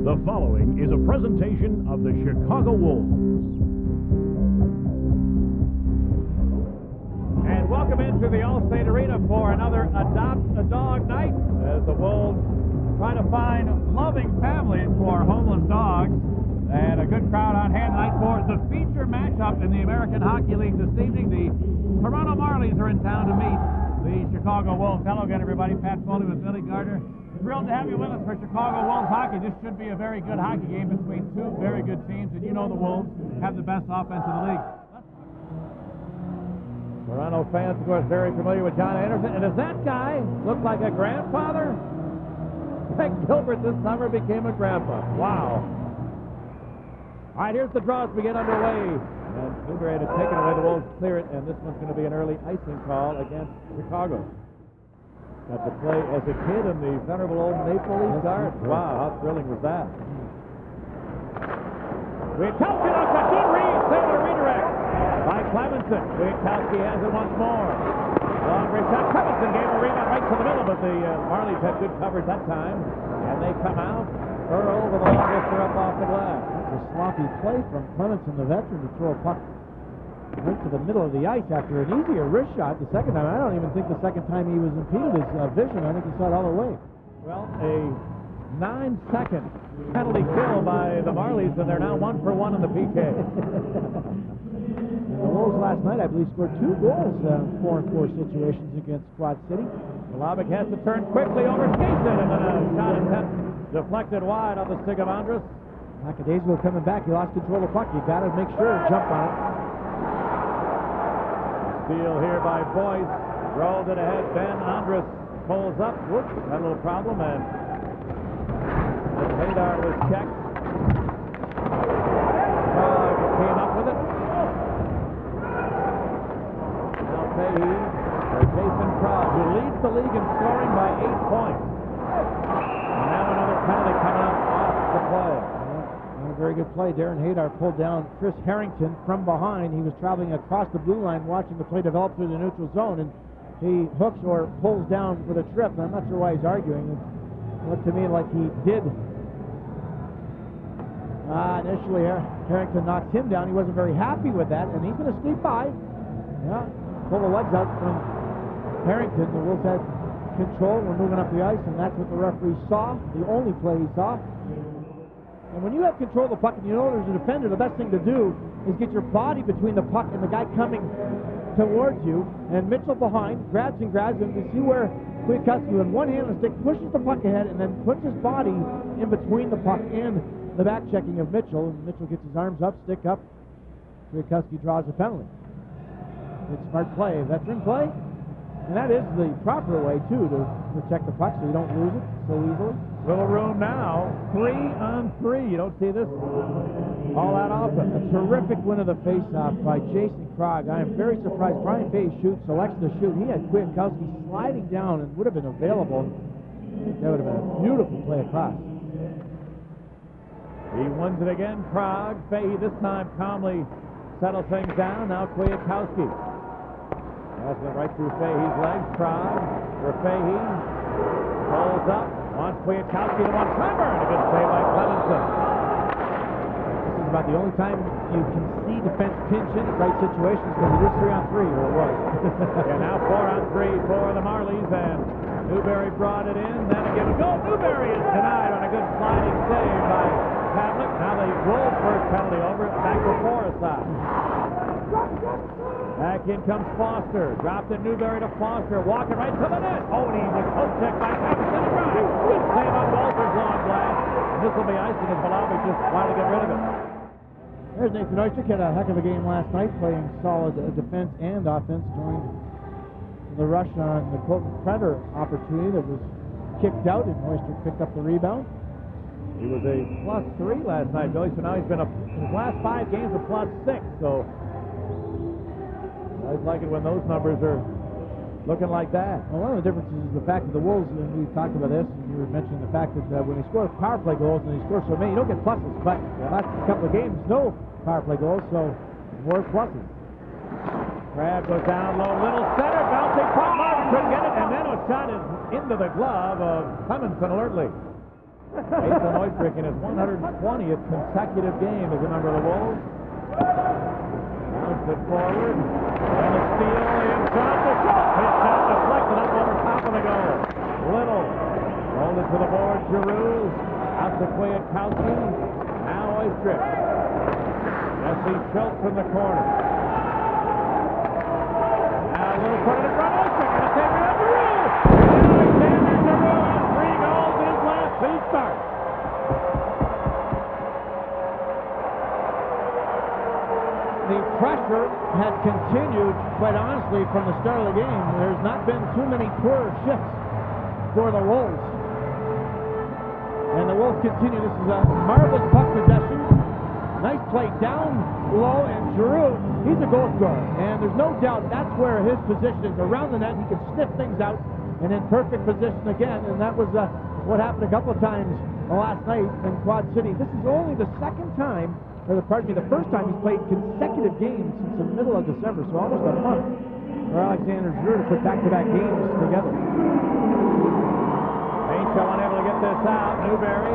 The following is a presentation of the Chicago Wolves. And welcome into the Allstate Arena for another Adopt a Dog night as the Wolves try to find loving families for homeless dogs. And a good crowd on hand tonight for the feature matchup in the American Hockey League this evening. The Toronto Marlies are in town to meet the Chicago Wolves. Hello again, everybody. Pat Foley with Billy Gardner. Thrilled to have you with us for Chicago Wolves hockey. This should be a very good hockey game between two very good teams, and you know the Wolves have the best offense in the league. Toronto fans, of course, very familiar with John Anderson. And does that guy look like a grandfather? Greg Gilbert this summer became a grandpa. Wow. All right, here's the draw as we get underway. And Newberry had taken away, the Wolves clear it, and this one's going to be an early icing call against Chicago. Got to play as a kid in the venerable old Maple Leaf Gardens. Wow, how thrilling was that? Wiatkowski looks a good read, save a redirect by Clemenson. Wiatkowski has it once more. Long range shot. Clemenson gave a rebound right to the middle, but the Marlies had good coverage that time. And they come out. Earl with a long distance up off the glass. That's a sloppy play from Clemenson, the veteran, to throw a puck right to the middle of the ice after an easier wrist shot the second time. I don't even think the second time he was impeded his vision. I think he saw it all the way. Well, a 9-second penalty kill by the Marlies, and they're now 1 for 1 in the PK. The Wolves last night, I believe, scored 2 goals in 4-on-4 situations against Quad City. Glavik has to turn quickly over skates it, and then a shot attempt deflected wide on the stick of Andrus. Lackadaisical coming back. He lost control of the puck. You got to make sure to jump on it. Steal here by Boyce. Rolled it ahead. Ben Andrus pulls up. Whoops, had a little problem, and Hadar was checked. Todd came up with it. Now Fahey for Jason Prague, who leads the league in scoring by 8 points. And now another penalty coming up off the play. A very good play. Darren Hadar pulled down Chris Harrington from behind. He was traveling across the blue line watching the play develop through the neutral zone, and he hooks or pulls down with a trip. I'm not sure why he's arguing. It looked to me like he did. Initially, Harrington knocked him down. He wasn't very happy with that, and he's going to skate by. Yeah, pull the legs out from Harrington. The Wolves had control. We're moving up the ice, and that's what the referee saw, the only play he saw. And when you have control of the puck and you know there's a defender, the best thing to do is get your body between the puck and the guy coming towards you. And Mitchell behind grabs and you see where Wiatkowski with one hand on the stick pushes the puck ahead and then puts his body in between the puck and the back checking of Mitchell. And Mitchell gets his arms up, stick up. Wiatkowski draws a penalty. It's smart play, veteran play. And that is the proper way, too, to protect the puck so you don't lose it so easily. Little room now, 3-on-3. You don't see this all that often. A terrific win of the faceoff by Jason Prague. I am very surprised. Brian Fahey selects to shoot. He had Wiatkowski sliding down and would have been available. That would have been a beautiful play across. He wins it again. Prague. Fahey this time calmly settles things down. Now Wiatkowski. That's it right through Fahey's legs. Prague for Fahey. Pulls up. Wants Wiatkowski to one timer. And a good save by Clemenson. This is about the only time you can see defense pinch in the right situations because it is 3-on-3, or it was. Yeah, now 4-on-3 for the Marlies. And Newberry brought it in. Then again, a goal. Newberry is denied on a good sliding save by Pavlik. Now the Wolves' first penalty over. Back to Forsyth. Back in comes Foster. Dropped it Newberry to Foster. Walking right to the net. Oh, and he was poke checked by Patterson. Good save on Walter's long blast. This will be icing as Malawi just wanted to get rid of it. There's Nathan Oyster. Had a heck of a game last night, playing solid defense and offense during the rush on the Colton Predator opportunity that was kicked out, and Oyster picked up the rebound. He was a +3 last night, Billy, so now he's been in his last 5 games a +6, so I like it when those numbers are looking like that. Well, one of the differences is the fact that the Wolves, and we talked about this, and you were mentioning the fact that when they score power play goals and they score so many, you don't get pluses. But the last couple of games, no power play goals, so more pluses. Crab goes down low, little center, bouncing puck, Martin couldn't get it, and then a shot is into the glove of Clemenson alertly. Nathan Oystrick in his 120th consecutive game as a member of the Wolves. Bounced it forward. And a steal inside the shot. His shot deflected up over top of the goal. Little rolled it to the board. Giroux out to Kwiatkowski. Now Oystrick. Jesse Schultz from the corner. Now a little front in front. Oystrick going to take it out. Giroux. Alexander Giroux has 3 goals in his last 2 starts. The pressure has continued, quite honestly, from the start of the game. There's not been too many poor shifts for the Wolves. And the Wolves continue. This is a marvelous puck possession. Nice play down low, and Giroux, he's a goal scorer. And there's no doubt that's where his position is, around the net. He can sniff things out and in perfect position again. And that was what happened a couple of times last night in Quad City. This is only the second time, or pardon me, the first time he's played consecutive games since the middle of December, so almost a month for Alexander Giroux to put back-to-back games together. Ainshell unable to get this out. Newberry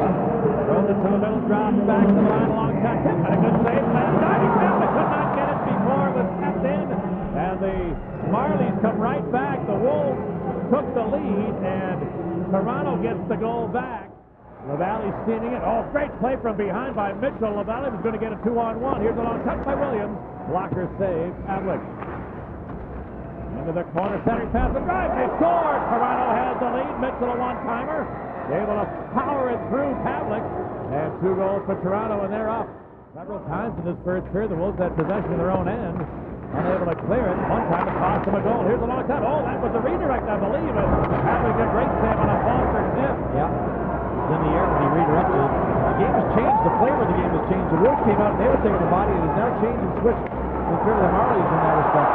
rolled it to the middle, dropped back to the line alongside Tim. Had a good save. Diving down, but could not get it before it was tapped in. And the Marlies come right back. The Wolves took the lead, and Toronto gets the goal back. LaValle steaming it. Oh, great play from behind by Mitchell. LaValle was going to get a 2-on-1. Here's a long touch by Williams. Blocker save. Adlick. Into the corner, centering pass, the drive. They scored. Toronto has the lead. Mitchell a one-timer. Able to power it through Pavlik. And 2 goals for Toronto, and they're up. Several times in this first period, the Wolves had possession of their own end. Unable to clear it. One time it cost them a goal. Here's a long touch. Oh, that was a redirect, I believe. Pavlik a great save on a Foster snip. Yeah. In the air when he redirected it. The game has changed. The flavor of the game has changed. The Wolves came out and they were taking the body. It has now changed and switched in favor of the Marlies in that respect.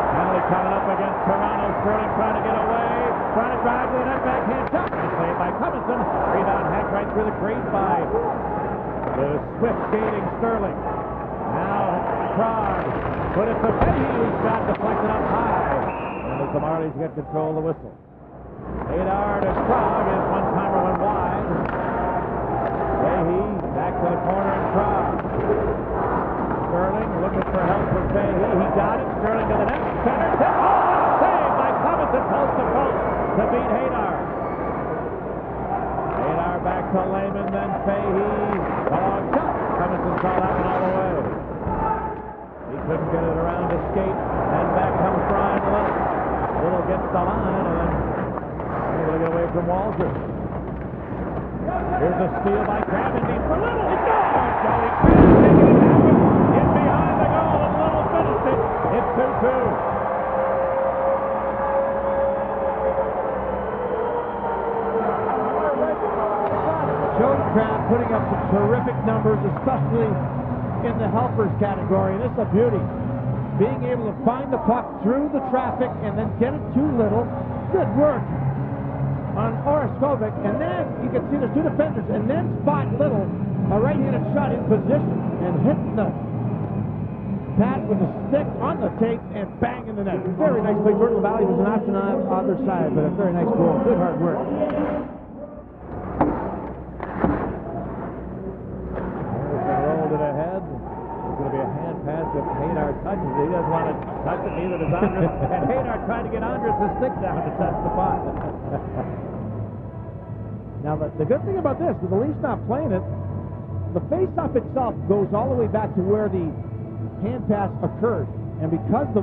Penalty coming up against Toronto. Sterling trying to get away. Trying to drive to the net, backhand shot. Nice save by Covington. Rebound hacked right through the crease by the swift skating Sterling. Now Prague put it to Fahey, whose shot deflected up high. And as the Marlies get control of the whistle. Hadar to Prague as one-timer went wide. Fahey back to the corner in Prague. Sterling looking for help from Fahey. He got it. Sterling to the net. Center tip. Oh, what a save by Covington, post to post to beat Hadar. Hadar back to Lehman, then Fahey. A long shot. Covington saw that one all the way. He couldn't get it around to skate. And back comes Brian Little. Little gets the line and then able to get away from Walter. Here's a steal by Cravendy for Little. He scores! Joey Craven taking it down in behind the goal, and Little finished it. It's 2-2. Joey Craven putting up some terrific numbers, especially in the helpers category. And it's a beauty. Being able to find the puck through the traffic and then get it to Little. Good work on Oreškovic, and then you can see there's 2 defenders, and then spot Little, a right-handed shot in position, and hit the pad with the stick on the tape, and bang in the net. Very nice play. Jordan LaValle was an option on the other side, but a very nice goal. Good hard work. Rolled it ahead. It's going to be a hand pass if Hadar touches it. He doesn't want to touch it, neither does Andres. And Hadar tried to get Andres to stick down to touch the puck. Now, the good thing about this, with the Leafs not playing it, the face-off itself goes all the way back to where the hand pass occurred. And because the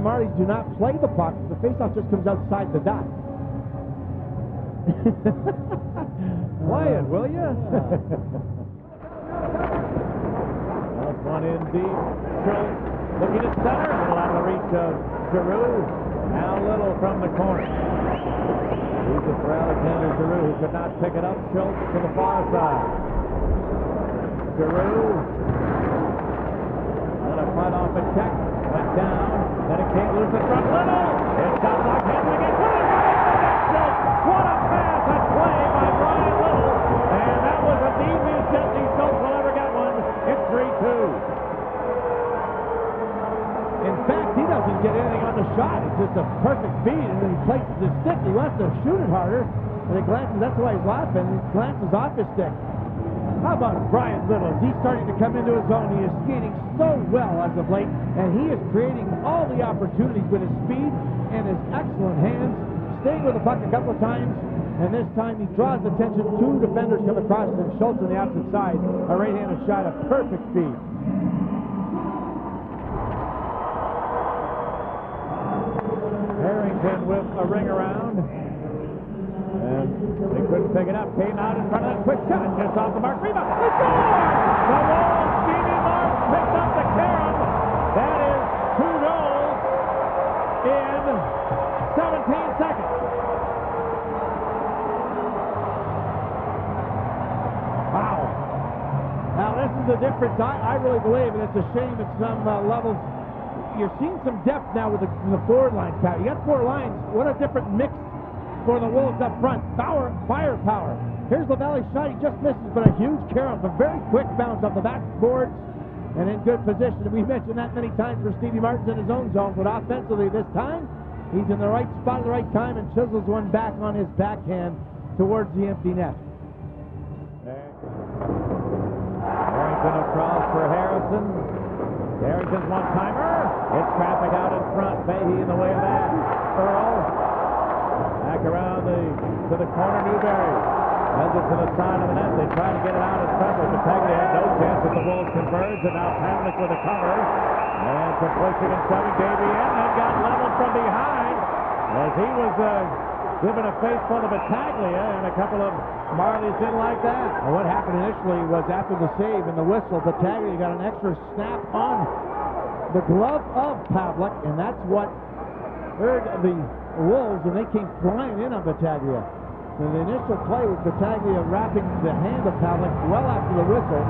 Marlies do not play the puck, the face-off just comes outside the dot. Play it, will you? That's one in deep. Schultz looking at center. A little out of the reach of Giroux. Now Little from the corner. Use it for Alexander Giroux, who could not pick it up. Schultz to the far side. Giroux. And a fight off a check. Went down. Then it came loose in front. Little. It's shot blocked. Hands again. Schultz. What a pass and play by Brian Little. And that was the easiest Jesse Schultz will ever get one. It's 3-2. In fact, he doesn't get anything on the shot. It's just a perfect feed, and then he places his stick. He wants to shoot it harder, And he glances, that's why he's laughing, he glances off his stick. How about Brian Little? He's starting to come into his own. He is skating so well as of late, and he is creating all the opportunities with his speed and his excellent hands, staying with the puck a couple of times, and this time he draws attention. Two defenders come across, and Schultz on the opposite side, a right-handed shot, a perfect feed. Harrington with a ring around. And they couldn't pick it up. Came out in front of that quick shot. Just off the mark. Rebound. They score! The Wolves, Stevie Marks picked up the carom. That is 2 goals in 17 seconds. Wow. Now, this is the difference. I really believe, and it's a shame at some levels. You're seeing some depth now with the forward lines, Pat. You got 4 lines. What a different mix for the Wolves up front. Firepower. Here's LaValle's shot. He just misses, but a huge carom. A very quick bounce off the backboards and in good position. We've mentioned that many times for Stevie Martin's in his own zone, but offensively this time, he's in the right spot at the right time and chisels one back on his backhand towards the empty net. Harrington across for Harrison. Harrington's one-timer. It's traffic out in front. Fahey in the way of that. Earl. Back around to the corner, Newberry. Sends it to the side of the net. They try to get it out in front, but Battaglia had no chance as the Wolves converge, and now Pavlik with a cover. And from pushing and shoving, Davey in and got leveled from behind as he was given a face full of Battaglia, and a couple of Marlies didn't like that. Well, what happened initially was after the save and the whistle, Battaglia got an extra snap on the glove of Pavlik, and that's what hurt the Wolves, and they came flying in on Battaglia. So the initial play was Battaglia wrapping the hand of Pavlik well after the whistle.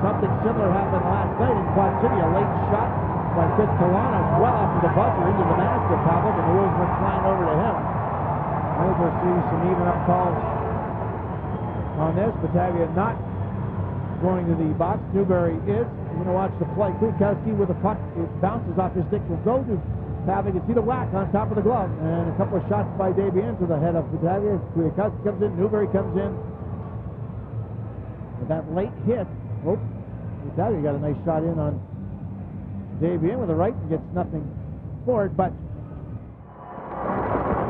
Something similar happened last night in Quad City. A late shot by Piscolanos well after the buzzer into the mask of Pavlik, and the Wolves went flying over to him. I think we'll see some even-up calls on this. Battaglia not going to the box. Newberry is. You're going to watch the play. Kwiatkowski with the puck. It bounces off his stick. Will go to Pavlik. You see the whack on top of the glove. And a couple of shots by Davey into the head of Battaglia. Kwiatkowski comes in. Newberry comes in. With that late hit. Battaglia got a nice shot in on Davey in with the right and gets nothing for it. But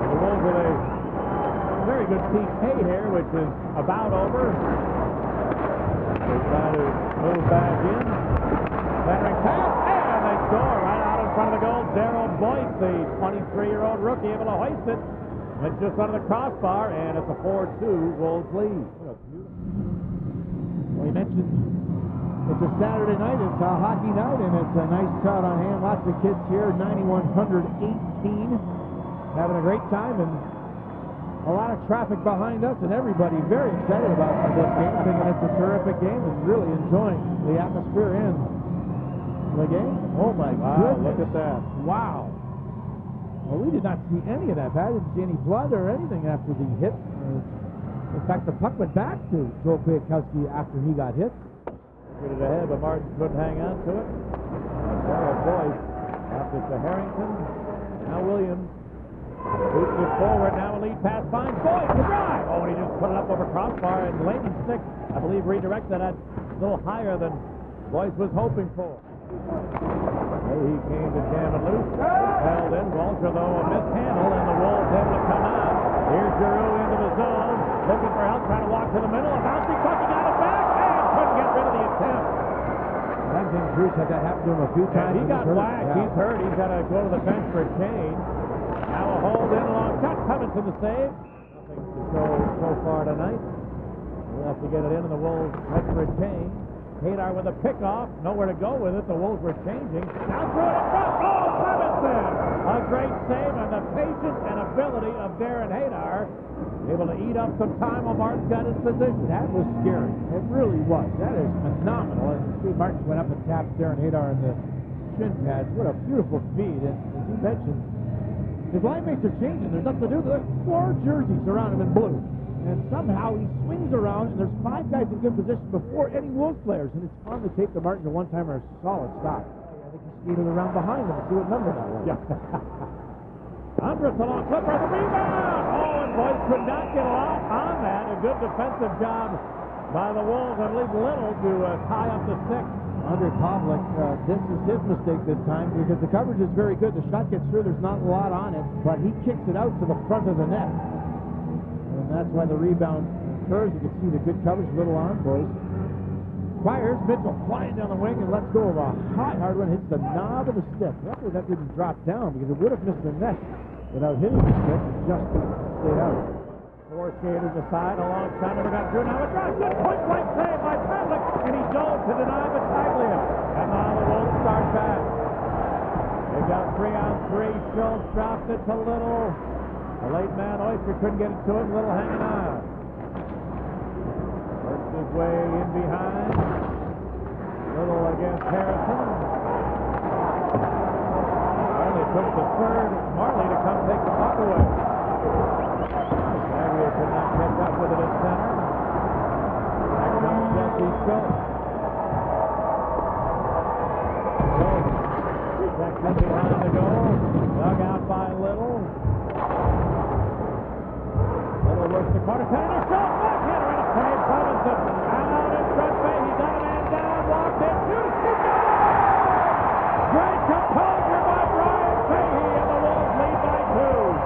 the Wolves with a very good PK here, which is about over. They try to move back in. Centering pass, and they score right out in front of the goal. Darryl Boyce, the 23-year-old rookie, able to hoist it. It's just under the crossbar, and it's a 4-2 Wolves lead. Well, you mentioned it's a Saturday night. It's a hockey night, and it's a nice crowd on hand. Lots of kids here. 9,118 having a great time, and a lot of traffic behind us, and everybody very excited about this game, thinking it's a terrific game and really enjoying the atmosphere in the game. Oh my goodness. Look at that. Wow. Well, we did not see any of that. I didn't see any blood or anything after the hit. In fact, the puck went back to Joel Kwiatkowski after he got hit. Get it ahead, but Martin couldn't hang on to it. Darryl Boyce after to Harrington. Now Williams. Boots it forward, now a lead pass, finds Boyce to drive. Oh, and he just put it up over crossbar, and Leighton's stick, I believe, redirected that a little higher than Boyce was hoping for. He came to jam it loose. Held in. Walter, though, a mishandle, and the Wolves able to come out. Here's Giroux into the zone, looking for help, trying to walk to the middle. A bouncing puck, he got it back, and couldn't get rid of the attempt. I think Bruce had that happen to him a few times. He got whacked. Yeah. He's hurt. He's got to go to the bench for a change. Now a hold in, a long shot coming to the save. Nothing to show so far tonight. We'll have to get it in, and the Wolves head for a change. Hadar with a pickoff. Nowhere to go with it. The Wolves were changing. Now through it in front. Oh, Clemenson! A great save, and the patience and ability of Darren Hadar able to eat up some time while Martin got his position. That was scary. It really was. That is phenomenal. And Steve Martin went up and tapped Darren Hadar in the shin pads. What a beautiful feed. And as he mentioned, his line mates are changing. There's nothing to do. There's 4 jerseys around him in blue. And somehow he swings around, and there's 5 guys in good position before any Wolves players. And it's on the tape that Martin's a one-timer, a solid stop. I think he skated around behind him to see what number that was. Yeah. Andrus along Clipper, the rebound! Oh, and boys could not get a lot on that. A good defensive job by the Wolves, and leave Little to tie up the stick. Andre Pavlik, this is his mistake this time because the coverage is very good. The shot gets through, there's not a lot on it, but he kicks it out to the front of the net. And that's why the rebound occurs. You can see the good coverage, Little on, boys. Fires, Mitchell flying down the wing and lets go of a hard one, hits the knob of the stick. Luckily that didn't drop down because it would have missed the net without hitting the stick. It just stayed out. Four skaters aside, alongside him, we got Drew. Now a drive, good point-blank save by Pavlik, and he dove to deny Battaglia. And now the Wolves start back. They got 3-on-3. Schultz drops it to Little. The late man Oyster couldn't get it to him. Little hanging on. Works his way in behind. Little against Harrison. Marley took the third. Marley to come take the puck away. Battaglia could not catch up with it at center. Back comes Jesse Schultz. Checked in behind the goal. Dug out by Little. Little works the corner. Tanner Schultz backhander and a save. Robinson out in front bay. He got a man down. Walked in. Shoots. He got it! Great composure by Brian Fahey, and the Wolves lead by 2.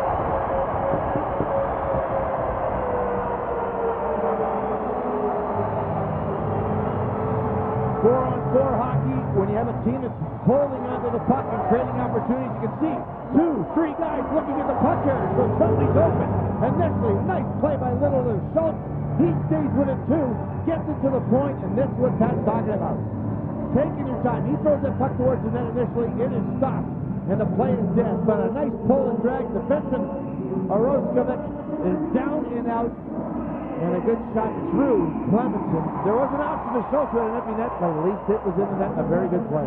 4-on-4 hockey, when you have a team that's holding onto the puck and creating opportunities, you can see 2-3 guys looking at the puck carrier, so somebody's open. Initially, nice play by Little and Schultz. He stays with it too, gets it to the point, and this is what Pat's talking about. Taking your time. He throws that puck towards the net initially, it is stopped, and the play is dead. But a nice pull and drag. Defenseman Orozkovic is down and out. And a good shot through Clemenson. There was an option to Schultz with an empty net, but at least it was in the net. A very good play.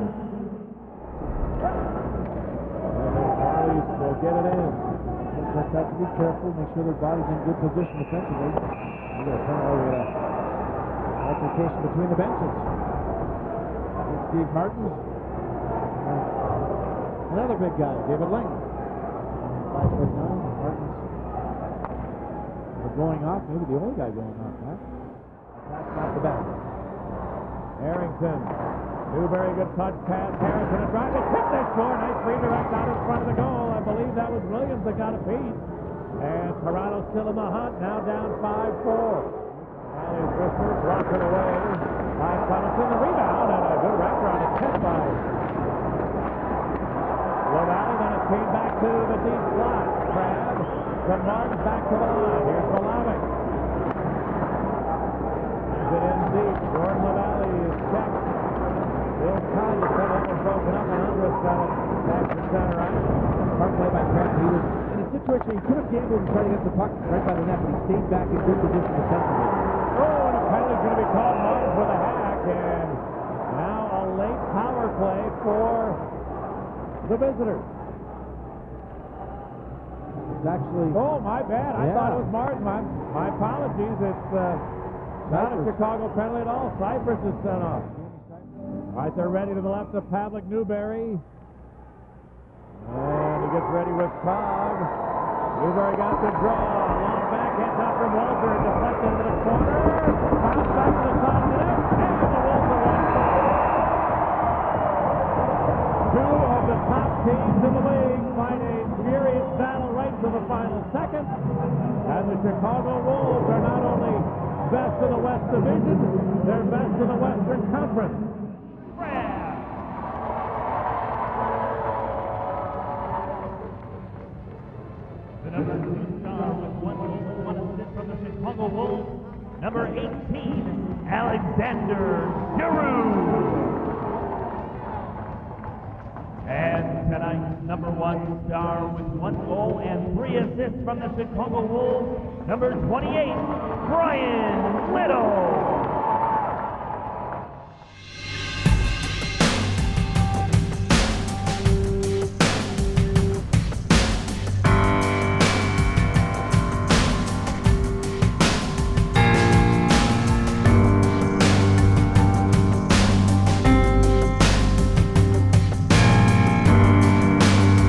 Marlies will get it in. Just have to be careful, make sure their body's in good position defensively. We're going to turn over the altercation between the benches. Here's Steve Martins. Another big guy, David Ling. 5'9". Martins. Going off, maybe the only guy going off, huh? That's not the best. Harrington. Newberry, good touch pass. Harrison a drive. It's hit this score. Nice redirect out in front of the goal. I believe that was Williams that got a piece. And Toronto still in the hunt. Now down 5-4. Alley's Whistler blocked it away by Clemenson. The rebound and a good wraparound attempt by Lavalley. Then it came back to the deep slot. Crab. From Martin back to the line. Here's Malavic. Brings it in deep. Jordan Lavalley is checked. Bill Todd, you said that was broken up, and Andrus got it back to center ice. Hard play by Crab. He was in a situation he could have gambled and tried to get the puck right by the net, but he stayed back in good position defensively. Oh, and a penalty's going to be called. Martin for the hack, and now a late power play for the visitors. Actually, oh, my bad. I thought it was Martin. My apologies. It's not a Chicago penalty at all. Cypress is sent off. All right, they're ready to the left of Pavlik. Newberry. And he gets ready with Cog. Newberry got the draw. Long back, heads up from Walter. Deflected into the corner. Bounce back to the side of the net. And the Wolves are won. Two of the top teams in the league fight a furious battle right to the final second. And the Chicago Wolves are not only best in the West Division, they're best in the Western Conference. The number 2 star with 1 goal and 1 assist from the Chicago Wolves, number 18, Alexander Giroux. And tonight's number 1 star with 1 goal and 3 assists from the Chicago Wolves, number 28, Brian Little.